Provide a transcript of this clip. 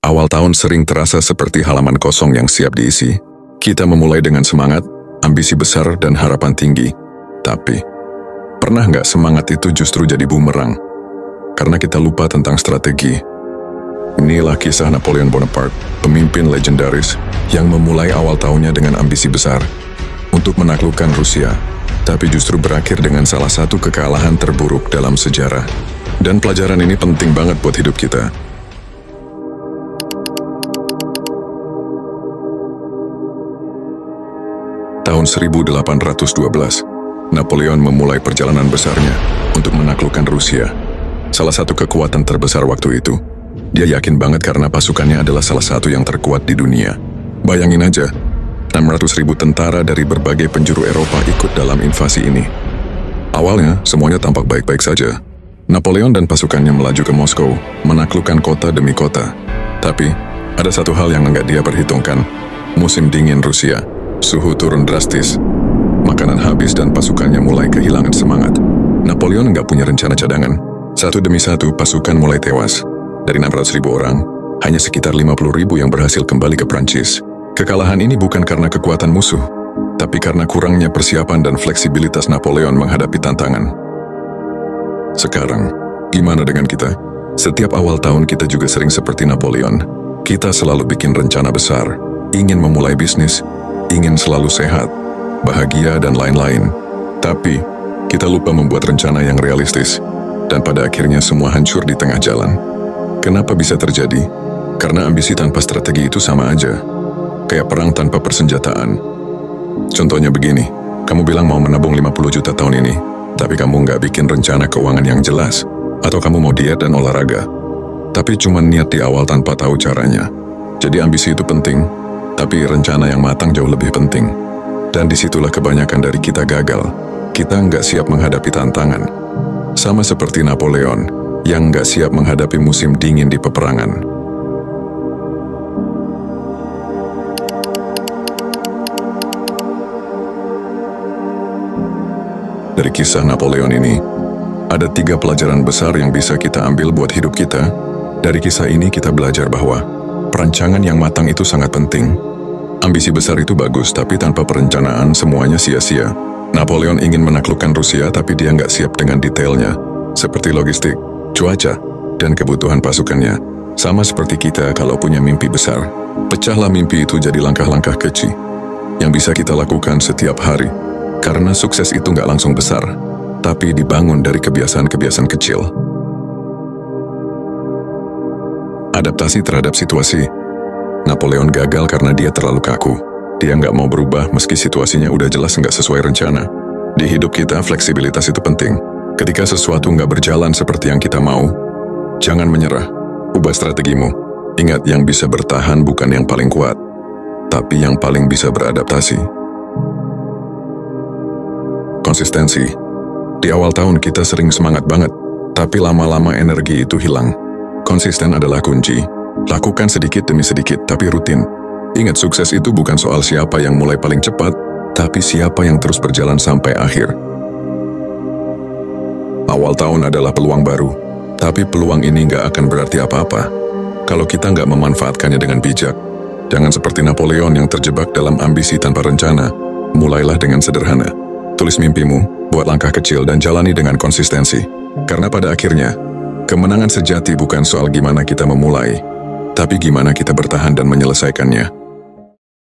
Awal tahun sering terasa seperti halaman kosong yang siap diisi. Kita memulai dengan semangat, ambisi besar, dan harapan tinggi. Tapi, pernah nggak semangat itu justru jadi bumerang? Karena kita lupa tentang strategi. Inilah kisah Napoleon Bonaparte, pemimpin legendaris yang memulai awal tahunnya dengan ambisi besar untuk menaklukkan Rusia, tapi justru berakhir dengan salah satu kekalahan terburuk dalam sejarah. Dan pelajaran ini penting banget buat hidup kita. Tahun 1812, Napoleon memulai perjalanan besarnya untuk menaklukkan Rusia, salah satu kekuatan terbesar waktu itu. Dia yakin banget karena pasukannya adalah salah satu yang terkuat di dunia. Bayangin aja, 600.000 tentara dari berbagai penjuru Eropa ikut dalam invasi ini. Awalnya, semuanya tampak baik-baik saja. Napoleon dan pasukannya melaju ke Moskow, menaklukkan kota demi kota. Tapi, ada satu hal yang nggak dia perhitungkan. Musim dingin Rusia, suhu turun drastis, makanan habis dan pasukannya mulai kehilangan semangat. Napoleon nggak punya rencana cadangan. Satu demi satu, pasukan mulai tewas. Dari 600.000 orang, hanya sekitar 50.000 yang berhasil kembali ke Prancis. Kekalahan ini bukan karena kekuatan musuh, tapi karena kurangnya persiapan dan fleksibilitas Napoleon menghadapi tantangan. Sekarang, gimana dengan kita? Setiap awal tahun kita juga sering seperti Napoleon. Kita selalu bikin rencana besar, ingin memulai bisnis, ingin selalu sehat, bahagia, dan lain-lain. Tapi, kita lupa membuat rencana yang realistis, dan pada akhirnya semua hancur di tengah jalan. Kenapa bisa terjadi? Karena ambisi tanpa strategi itu sama aja, kayak perang tanpa persenjataan. Contohnya begini, kamu bilang mau menabung 50 juta tahun ini, tapi kamu nggak bikin rencana keuangan yang jelas. Atau kamu mau diet dan olahraga, tapi cuma niat di awal tanpa tahu caranya. Jadi ambisi itu penting, tapi rencana yang matang jauh lebih penting. Dan disitulah kebanyakan dari kita gagal. Kita nggak siap menghadapi tantangan. Sama seperti Napoleon, yang nggak siap menghadapi musim dingin di peperangan. Dari kisah Napoleon ini, ada 3 pelajaran besar yang bisa kita ambil buat hidup kita. Dari kisah ini kita belajar bahwa perencanaan yang matang itu sangat penting. Ambisi besar itu bagus, tapi tanpa perencanaan semuanya sia-sia. Napoleon ingin menaklukkan Rusia, tapi dia nggak siap dengan detailnya, seperti logistik, cuaca, dan kebutuhan pasukannya. Sama seperti kita kalau punya mimpi besar, pecahlah mimpi itu jadi langkah-langkah kecil yang bisa kita lakukan setiap hari. Karena sukses itu nggak langsung besar, tapi dibangun dari kebiasaan-kebiasaan kecil. Adaptasi terhadap situasi. Napoleon gagal karena dia terlalu kaku. Dia nggak mau berubah meski situasinya udah jelas nggak sesuai rencana. Di hidup kita, fleksibilitas itu penting. Ketika sesuatu nggak berjalan seperti yang kita mau, jangan menyerah. Ubah strategimu. Ingat, yang bisa bertahan bukan yang paling kuat, tapi yang paling bisa beradaptasi. Konsistensi. Di awal tahun kita sering semangat banget, tapi lama-lama energi itu hilang. Konsisten adalah kunci. Lakukan sedikit demi sedikit, tapi rutin. Ingat, sukses itu bukan soal siapa yang mulai paling cepat, tapi siapa yang terus berjalan sampai akhir. Awal tahun adalah peluang baru, tapi peluang ini nggak akan berarti apa-apa kalau kita nggak memanfaatkannya dengan bijak. Jangan seperti Napoleon yang terjebak dalam ambisi tanpa rencana. Mulailah dengan sederhana. Tulis mimpimu, buat langkah kecil, dan jalani dengan konsistensi. Karena pada akhirnya, kemenangan sejati bukan soal gimana kita memulai, tapi gimana kita bertahan dan menyelesaikannya.